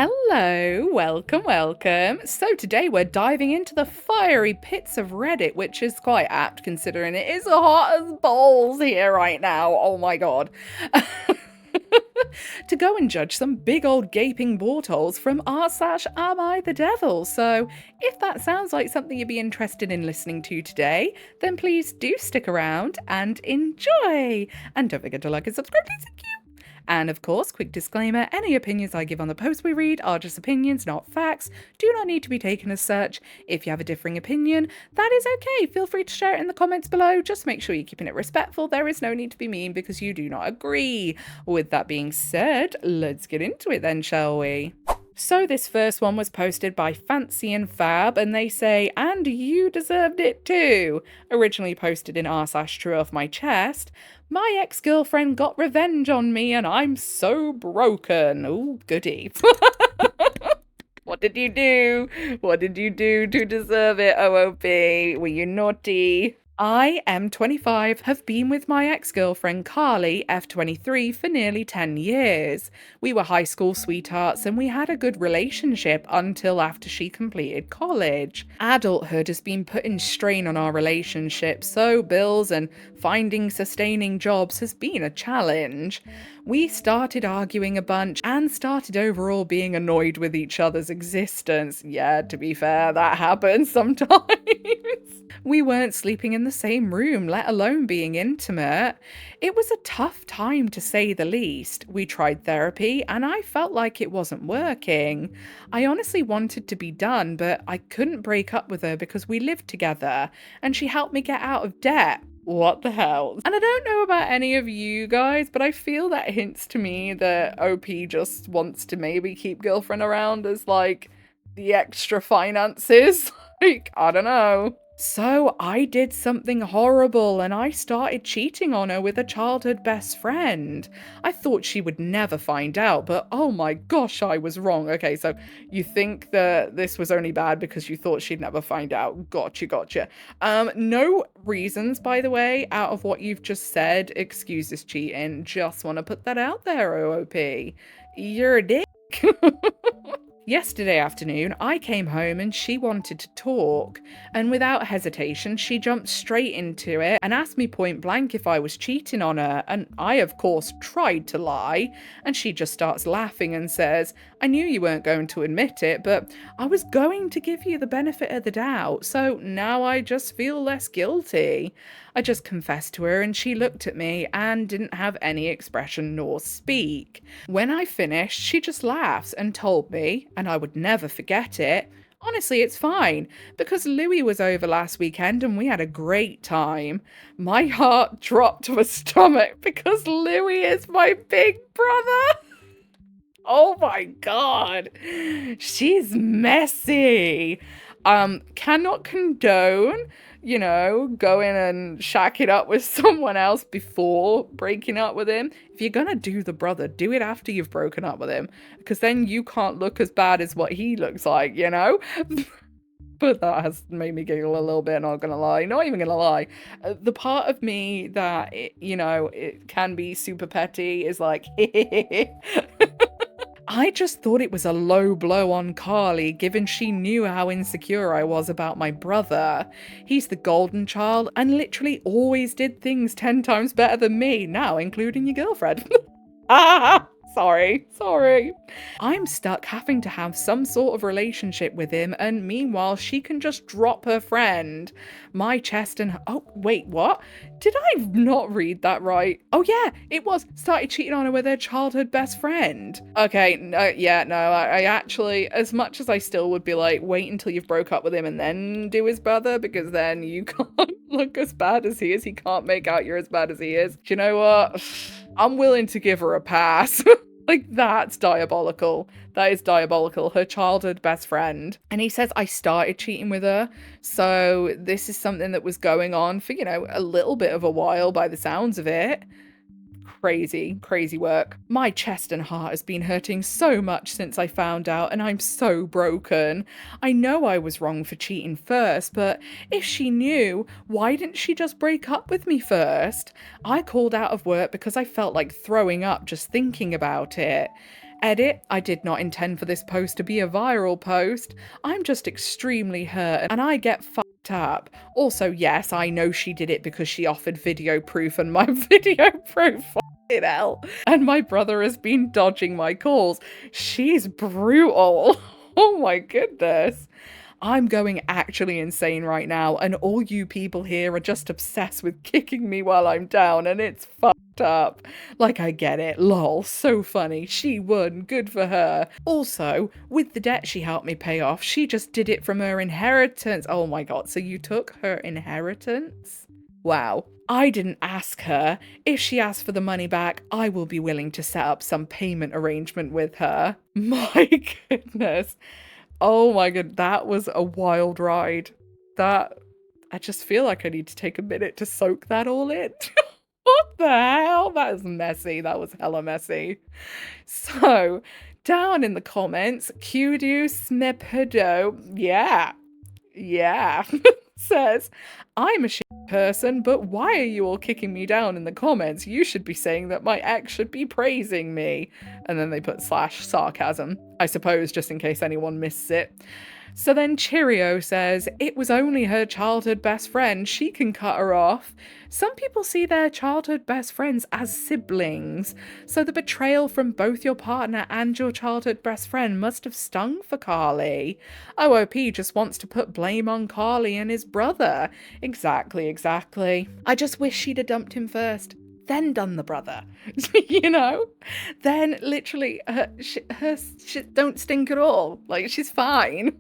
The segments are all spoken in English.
Hello, welcome. So today we're diving into the fiery pits of Reddit, which is quite apt considering it is hot as balls here right now. Oh my god. To go and judge some big old gaping portholes from r/AmITheDevil. So if that sounds like something you'd be interested in listening to today, then please do stick around and enjoy. And don't forget to like and subscribe, please. Thank you. And of course, quick disclaimer, any opinions I give on the posts we read are just opinions, not facts, do not need to be taken as such. If you have a differing opinion, that is okay. Feel free to share it in the comments below. Just make sure you're keeping it respectful. There is no need to be mean because you do not agree. With that being said, let's get into it then, shall we? So this first one was posted by Fancy and Fab, and they say, and you deserved it too. Originally posted in r/true off my chest. My ex-girlfriend got revenge on me and I'm so broken. Ooh, goody. What did you do? What did you do to deserve it, OOP? Were you naughty? I am 25, have been with my ex-girlfriend Carly, F23, for nearly 10 years. We were high school sweethearts and we had a good relationship until after she completed college. Adulthood has been putting strain on our relationship, so bills and finding sustaining jobs has been a challenge. We started arguing a bunch and started overall being annoyed with each other's existence. Yeah, to be fair, that happens sometimes. We weren't sleeping in the same room, let alone being intimate. It was a tough time to say the least. We tried therapy and I felt like it wasn't working. I honestly wanted to be done, but I couldn't break up with her because we lived together and she helped me get out of debt. What the hell? And I don't know about any of you guys, but I feel that hints to me that OP just wants to maybe keep girlfriend around as like the extra finances. Like, I don't know. So I did something horrible and I started cheating on her with a childhood best friend. I thought she would never find out, but oh my gosh, I was wrong. Okay, so you think that this was only bad because you thought she'd never find out. Gotcha. No reasons, by the way, out of what you've just said, excuse this cheating. Just want to put that out there, OOP. You're a dick. Yesterday afternoon, I came home and she wanted to talk, and without hesitation, she jumped straight into it and asked me point blank if I was cheating on her, and I, of course, tried to lie, and she just starts laughing and says, I knew you weren't going to admit it, but I was going to give you the benefit of the doubt, so now I just feel less guilty. I just confessed to her and she looked at me and didn't have any expression nor speak. When I finished, she just laughs and told me, and I would never forget it, honestly, it's fine, because Louis was over last weekend and we had a great time. My heart dropped to a stomach because Louis is my big brother. Oh my god. She's messy. Cannot condone, going and shacking up with someone else before breaking up with him. If you're gonna do the brother, do it after you've broken up with him, because then you can't look as bad as what he looks like, But that has made me giggle a little bit, not gonna lie. Not even gonna lie. The part of me that, it can be super petty is like, I just thought it was a low blow on Carly, given she knew how insecure I was about my brother. He's the golden child and literally always did things 10 times better than me, now including your girlfriend. Sorry. I'm stuck having to have some sort of relationship with him, and meanwhile she can just drop her friend. My chest and oh wait, what? Did I not read that right? Oh yeah, it was started cheating on her with her childhood best friend. Okay, I actually, as much as I still would be like, wait until you've broke up with him and then do his brother, because then you can't look as bad as he is. He can't make out you're as bad as he is. Do you know what? I'm willing to give her a pass. Like, that's diabolical. That is diabolical. Her childhood best friend. And he says, I started cheating with her. So this is something that was going on for, a little bit of a while by the sounds of it. Crazy work. My chest and heart has been hurting so much since I found out, and I'm so broken. I know I was wrong for cheating first, but if she knew, why didn't she just break up with me first? I called out of work because I felt like throwing up just thinking about it. Edit, I did not intend for this post to be a viral post. I'm just extremely hurt and I get fucked up. Also, yes, I know she did it because she offered video proof and my video proof, fucking hell. And my brother has been dodging my calls. She's brutal. Oh my goodness. I'm going actually insane right now, and all you people here are just obsessed with kicking me while I'm down, and it's fucked up. Like, I get it. Lol, so funny. She won. Good for her. Also, with the debt she helped me pay off, she just did it from her inheritance. Oh my god, so you took her inheritance? Wow. I didn't ask her. If she asks for the money back, I will be willing to set up some payment arrangement with her. My goodness. Oh my god, that was a wild ride. I just feel like I need to take a minute to soak that all in. What the hell? That is messy. That was hella messy. So, down in the comments, Kudu Smepedo, yeah, says, I'm a shit person, but why are you all kicking me down in the comments? You should be saying that my ex should be praising me. And then they put /sarcasm, I suppose, just in case anyone missed it. So then Cheerio says, it was only her childhood best friend. She can cut her off. Some people see their childhood best friends as siblings. So the betrayal from both your partner and your childhood best friend must have stung for Carly. OOP just wants to put blame on Carly and his brother. Exactly. I just wish she'd have dumped him first. Then done the brother, you know? Then literally her shit don't stink at all. Like, she's fine.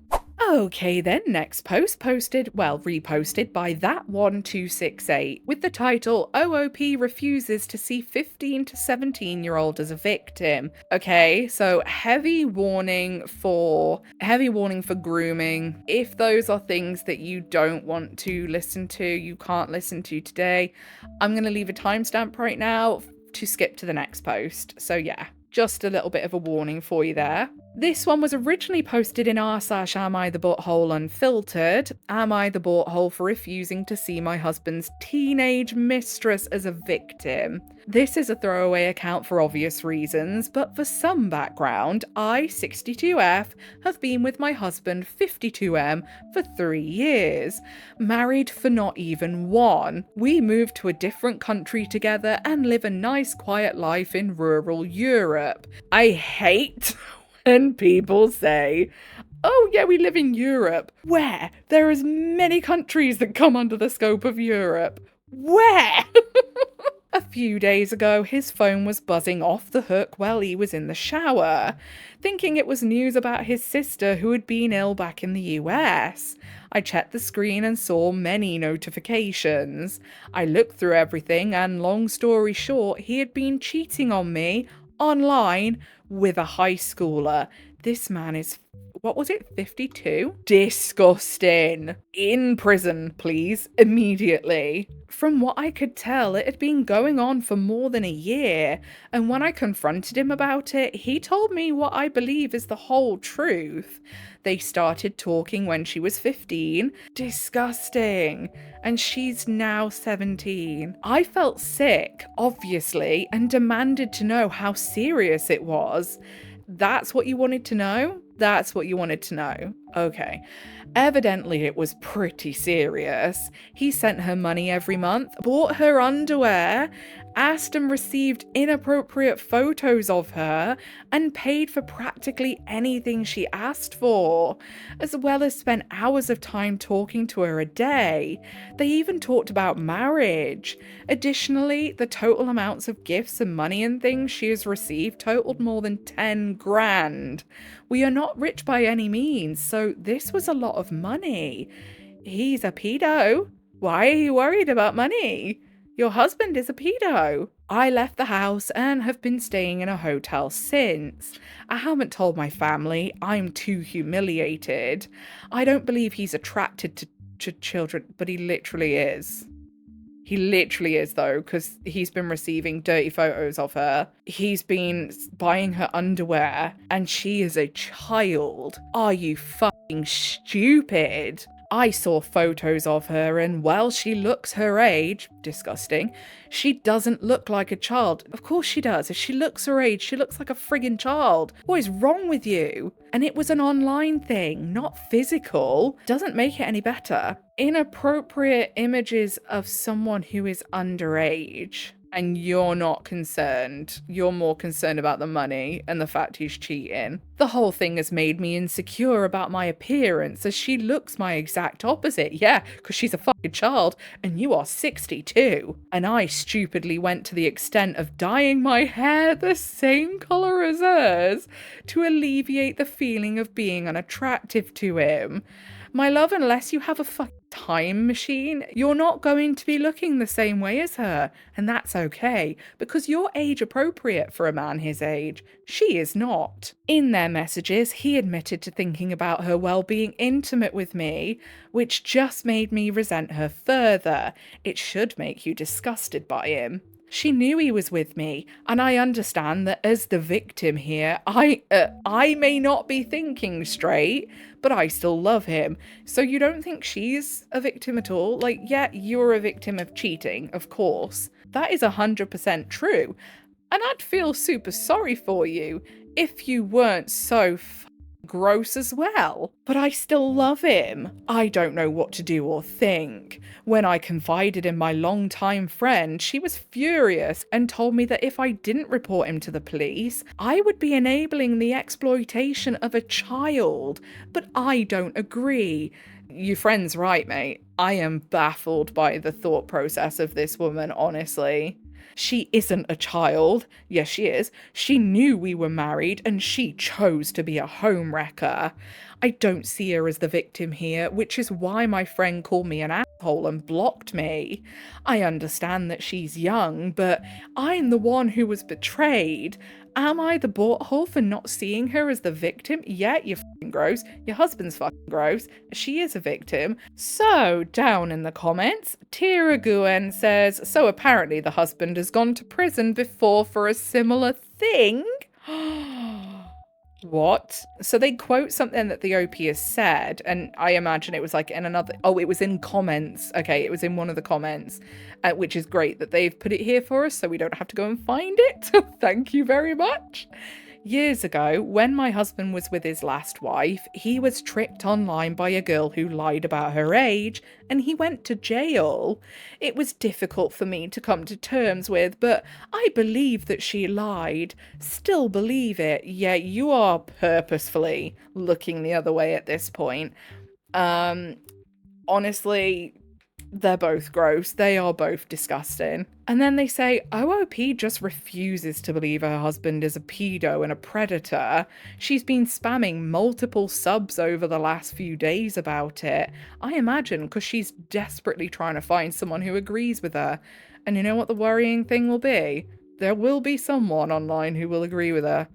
Okay then, next post reposted by that1268 with the title OOP refuses to see 15 to 17-year-old as a victim. Okay, so heavy warning for grooming. If those are things that you don't want to listen to, you can't listen to today, I'm going to leave a timestamp right now to skip to the next post. So yeah, just a little bit of a warning for you there. This one was originally posted in r/AmITheButthole Unfiltered. Am I the butthole for refusing to see my husband's teenage mistress as a victim? This is a throwaway account for obvious reasons, but for some background, I, 62F, have been with my husband, 52M, for 3 years. Married for not even 1. We moved to a different country together and live a nice quiet life in rural Europe. I hate when people say, oh yeah, we live in Europe, where there are as many countries that come under the scope of Europe. Where? A few days ago, his phone was buzzing off the hook while he was in the shower, thinking it was news about his sister who had been ill back in the US. I checked the screen and saw many notifications. I looked through everything and, long story short, he had been cheating on me online with a high schooler. This man is, what was it, 52? Disgusting. In prison, please, immediately. From what I could tell, it had been going on for more than a year, and when I confronted him about it, he told me what I believe is the whole truth. They started talking when she was 15. Disgusting. And she's now 17. I felt sick, obviously, and demanded to know how serious it was. That's what you wanted to know? That's what you wanted to know. Okay. Evidently, it was pretty serious. He sent her money every month, bought her underwear, asked and received inappropriate photos of her, and paid for practically anything she asked for, as well as spent hours of time talking to her a day. They even talked about marriage. Additionally, the total amounts of gifts and money and things she has received totaled more than 10 grand. We are not rich by any means, so this was a lot of money. He's a pedo. Why are you worried about money? Your husband is a pedo. I left the house and have been staying in a hotel since. I haven't told my family. I'm too humiliated. I don't believe he's attracted to children, but he literally is. He literally is, though, because he's been receiving dirty photos of her. He's been buying her underwear, and she is a child. Are you fucking stupid? I saw photos of her and, well, she looks her age. Disgusting. She doesn't look like a child. Of course she does. If she looks her age, she looks like a friggin' child. What is wrong with you? And it was an online thing, not physical. Doesn't make it any better. Inappropriate images of someone who is underage. And you're not concerned. You're more concerned about the money and the fact he's cheating. The whole thing has made me insecure about my appearance, as she looks my exact opposite. Yeah, because she's a fucking child and you are 62. And I stupidly went to the extent of dyeing my hair the same colour as hers to alleviate the feeling of being unattractive to him. My love, unless you have a fucking time machine, you're not going to be looking the same way as her. And that's okay, because you're age appropriate for a man his age. She is not. In their messages, he admitted to thinking about her while being intimate with me, which just made me resent her further. It should make you disgusted by him. She knew he was with me, and I understand that as the victim here, I may not be thinking straight, but I still love him. So you don't think she's a victim at all? Like, yeah, you're a victim of cheating, of course. That is 100% true. And I'd feel super sorry for you if you weren't so gross as well. But I still love him. I don't know what to do or think. When I confided in my longtime friend, she was furious and told me that if I didn't report him to the police, I would be enabling the exploitation of a child. But I don't agree. Your friend's right, mate. I am baffled by the thought process of this woman, honestly. She isn't a child. Yes, she is. She knew we were married and she chose to be a homewrecker. I don't see her as the victim here, which is why my friend called me an asshole and blocked me. I understand that she's young, but I'm the one who was betrayed. Am I the butthole for not seeing her as the victim? Yeah, you're fucking gross. Your husband's fucking gross. She is a victim. So, down in the comments, Tiraguen says, so apparently the husband has gone to prison before for a similar thing? What? So they quote something that the OP has said, and I imagine it was like in another... Oh, it was in comments. Okay, it was in one of the comments, which is great that they've put it here for us so we don't have to go and find it. Thank you very much. Years ago, when my husband was with his last wife, he was tricked online by a girl who lied about her age, and he went to jail. It was difficult for me to come to terms with, but I believe that she lied. Still believe it. Yeah, you are purposefully looking the other way at this point. Honestly, they're both gross. They are both disgusting. And then they say, OOP just refuses to believe her husband is a pedo and a predator. She's been spamming multiple subs over the last few days about it. I imagine because she's desperately trying to find someone who agrees with her. And you know what the worrying thing will be? There will be someone online who will agree with her.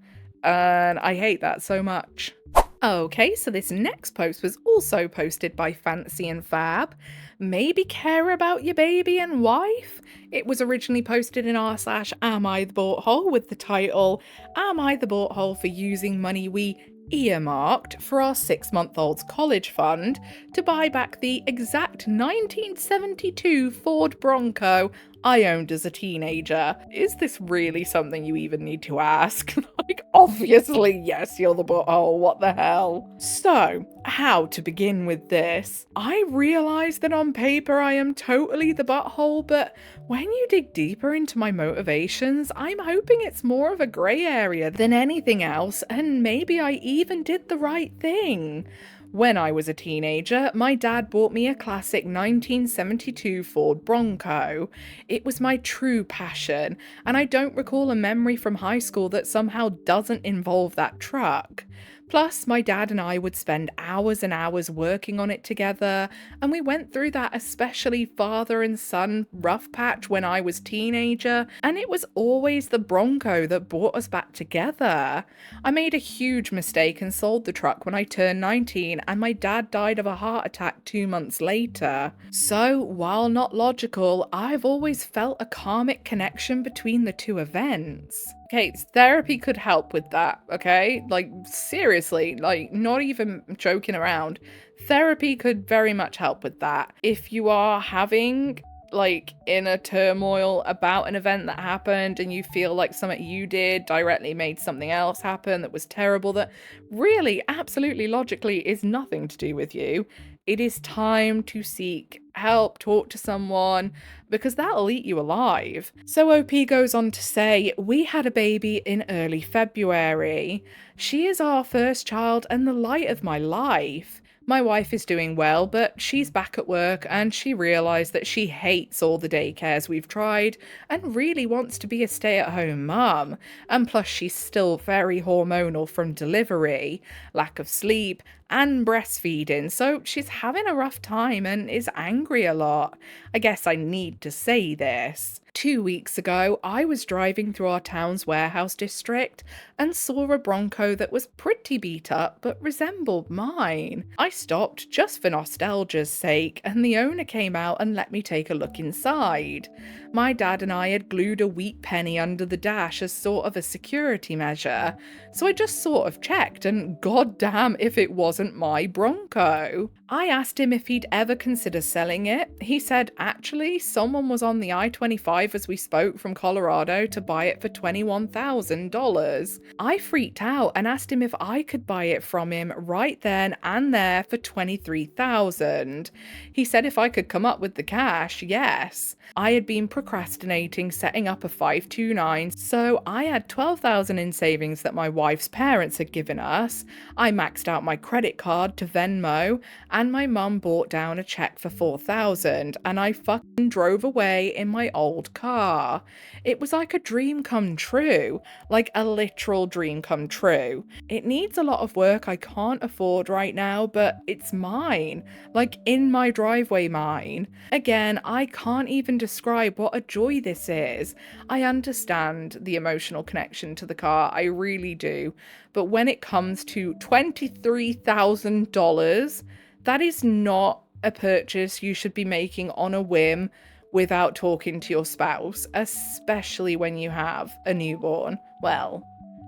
And I hate that so much. Okay, so this next post was also posted by Fancy and Fab. Maybe care about your baby and wife? It was originally posted in r/AmITheButthole with the title, Am I the Butthole for using money we earmarked for our 6-month-old's college fund to buy back the exact 1972 Ford Bronco I owned as a teenager? Is this really something you even need to ask? Like, obviously, yes, you're the butthole, what the hell? So, how to begin with this? I realise that on paper I am totally the butthole, but when you dig deeper into my motivations, I'm hoping it's more of a grey area than anything else, and maybe I even did the right thing. When I was a teenager, my dad bought me a classic 1972 Ford Bronco. It was my true passion, and I don't recall a memory from high school that somehow doesn't involve that truck. Plus, my dad and I would spend hours and hours working on it together, and we went through that especially father and son rough patch when I was teenager, and it was always the Bronco that brought us back together. I made a huge mistake and sold the truck when I turned 19, and my dad died of a heart attack 2 months later. So, while not logical, I've always felt a karmic connection between the two events. Okay, therapy could help with that, okay? Like, seriously, like, not even joking around. Therapy could very much help with that. If you are having, like, inner turmoil about an event that happened and you feel like something you did directly made something else happen that was terrible, that really, absolutely logically is nothing to do with you, it is time to seek help, talk to someone, because that'll eat you alive. So OP goes on to say, we had a baby in early February. She is our first child and the light of my life. My wife is doing well, but she's back at work and she realised that she hates all the daycares we've tried and really wants to be a stay-at-home mum. And plus she's still very hormonal from delivery, lack of sleep, and breastfeeding, so she's having a rough time and is angry a lot. I guess I need to say this. 2 weeks ago, I was driving through our town's warehouse district and saw a Bronco that was pretty beat up but resembled mine. I stopped just for nostalgia's sake, and the owner came out and let me take a look inside. My dad and I had glued a wheat penny under the dash as sort of a security measure, so I just sort of checked, and goddamn if it wasn't my Bronco. I asked him if he'd ever consider selling it. He said actually someone was on the I-25 as we spoke from Colorado to buy it for $21,000. I freaked out and asked him if I could buy it from him right then and there for $23,000. He said if I could come up with the cash, yes. I had been procrastinating setting up a 529, so I had $12,000 in savings that my wife's parents had given us. I maxed out my credit card to Venmo, and my mum brought down a check for $4,000, and I fucking drove away in my old car. It was like a dream come true, like a literal dream come true. It needs a lot of work I can't afford right now, but it's mine, like in my driveway mine. Again, I can't even describe what a joy this is. I understand the emotional connection to the car, I really do, but when it comes to $23,000, that is not a purchase you should be making on a whim without talking to your spouse, especially when you have a newborn. Well,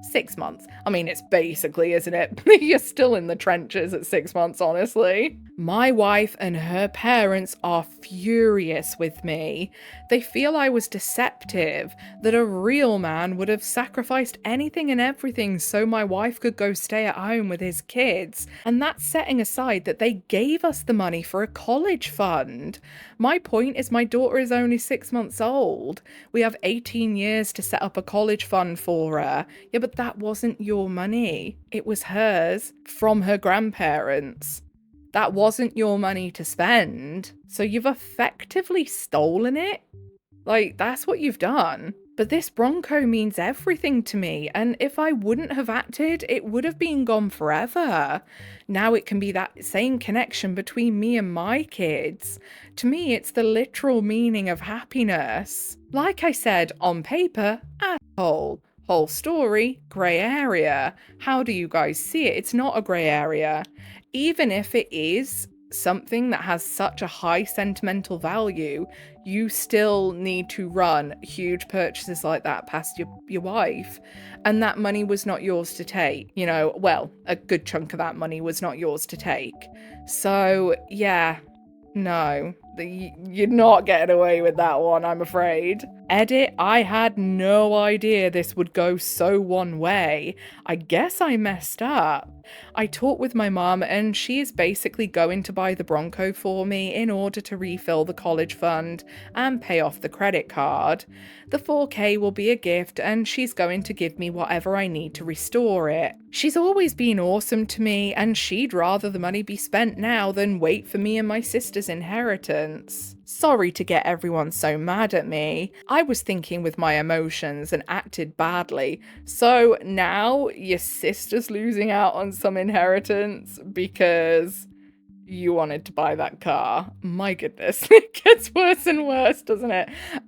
6 months. I mean, it's basically, isn't it? You're still in the trenches at 6 months, honestly. My wife and her parents are furious with me. They feel I was deceptive, that a real man would have sacrificed anything and everything so my wife could go stay at home with his kids. And that's setting aside that they gave us the money for a college fund. My point is my daughter is only 6 months old. We have 18 years to set up a college fund for her. Yeah, but that wasn't your money. It was hers from her grandparents. That wasn't your money to spend. So you've effectively stolen it. Like, that's what you've done. But this Bronco means everything to me, and if I wouldn't have acted, it would have been gone forever. Now it can be that same connection between me and my kids. To me, it's the literal meaning of happiness. Like I said, on paper, asshole. Whole story, grey area. How do you guys see it? It's not a grey area. Even if it is something that has such a high sentimental value, you still need to run huge purchases like that past your wife. And that money was not yours to take. You know, well, a good chunk of that money was not yours to take. So, yeah, no, you're not getting away with that one, I'm afraid. Edit, I had no idea this would go so one way. I guess I messed up. I talked with my mum and she is basically going to buy the Bronco for me in order to refill the college fund and pay off the credit card. The 4K will be a gift and she's going to give me whatever I need to restore it. She's always been awesome to me and she'd rather the money be spent now than wait for me and my sister's inheritance. Sorry to get everyone so mad at me. I was thinking with my emotions and acted badly. So now your sister's losing out on some inheritance because you wanted to buy that car. My goodness, it gets worse and worse, doesn't it?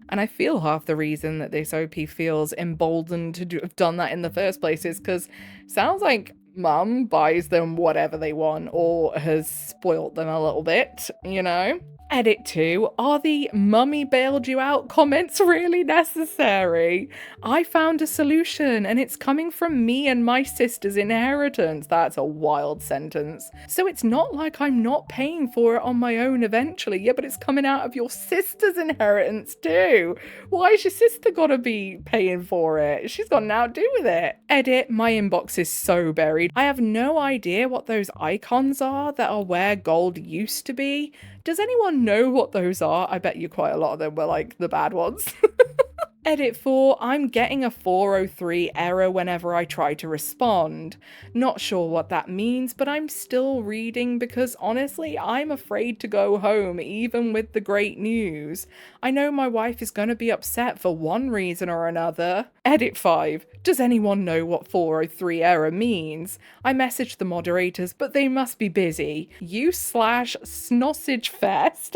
And I feel half the reason that this OP feels emboldened to have done that in the first place is because sounds like mum buys them whatever they want or has spoilt them a little bit, you know? Edit 2. Are the mummy bailed you out comments really necessary? I found a solution and it's coming from me and my sister's inheritance. That's a wild sentence. So it's not like I'm not paying for it on my own eventually. Yeah, but it's coming out of your sister's inheritance too. Why has your sister gotta be paying for it? She's got nothing to do with it. Edit. My inbox is so buried. I have no idea what those icons are that are where gold used to be. Does anyone know what those are? I bet you quite a lot of them were like the bad ones. Edit 4. I'm getting a 403 error whenever I try to respond. Not sure what that means, but I'm still reading because honestly, I'm afraid to go home even with the great news. I know my wife is going to be upset for one reason or another. Edit 5. Does anyone know what 403 error means? I messaged the moderators, but they must be busy. You/Snossagefest.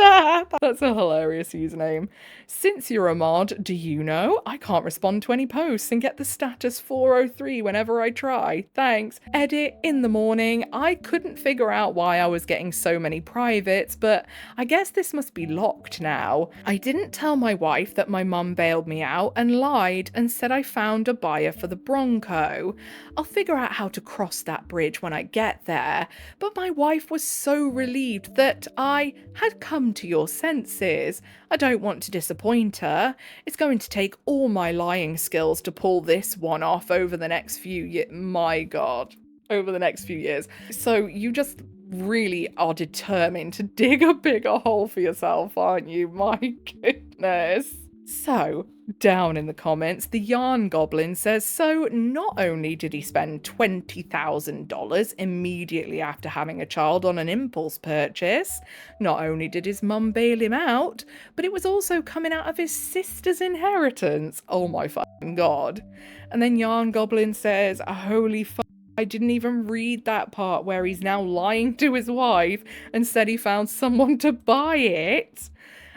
That's a hilarious username. Since you're a mod, do you know? I can't respond to any posts and get the status 403 whenever I try. Thanks. Edit. In the morning, I couldn't figure out why I was getting so many privates, but I guess this must be locked now. I didn't tell my wife that my mum bailed me out and lied and said I found a buyer for the Bronco. I'll figure out how to cross that bridge when I get there, but my wife was so relieved that I had come to your senses. I don't want to disappoint her. It's going to take all my lying skills to pull this one off over the next few years. My God, over the next few years. So you just really are determined to dig a bigger hole for yourself, aren't you? My goodness. So, down in the comments, the Yarn Goblin says, so not only did he spend $20,000 immediately after having a child on an impulse purchase, not only did his mum bail him out, but it was also coming out of his sister's inheritance. Oh my fucking God. And then Yarn Goblin says, holy fuck, I didn't even read that part where he's now lying to his wife and said he found someone to buy it.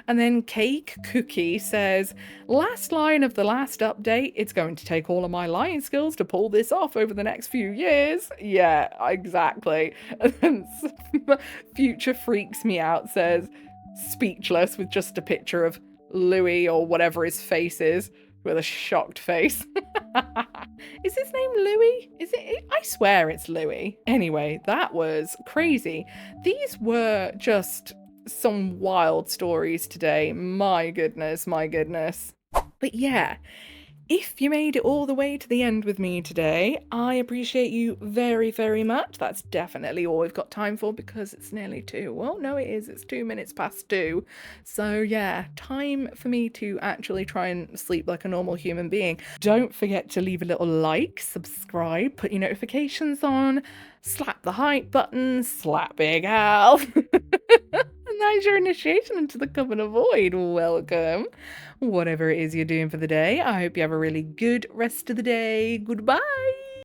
And then Cake Cookie says, last line of the last update, it's going to take all of my lying skills to pull this off over the next few years. Yeah, exactly. And then Future Freaks Me Out says, speechless with just a picture of Louis or whatever his face is, with a shocked face. Is his name Louis? Is it? I swear it's Louis. Anyway, that was crazy. These were just some wild stories today. My goodness, my goodness. But yeah, if you made it all the way to the end with me today, I appreciate you very, very much. That's definitely all we've got time for because it's nearly 2. Well, no, it is. It's 2 minutes past 2. So yeah, time for me to actually try and sleep like a normal human being. Don't forget to leave a little like, subscribe, put your notifications on, slap the hype button, slap Big Al. And that is your initiation into the Coven of Void. Welcome. Whatever it is you're doing for the day, I hope you have a really good rest of the day. Goodbye.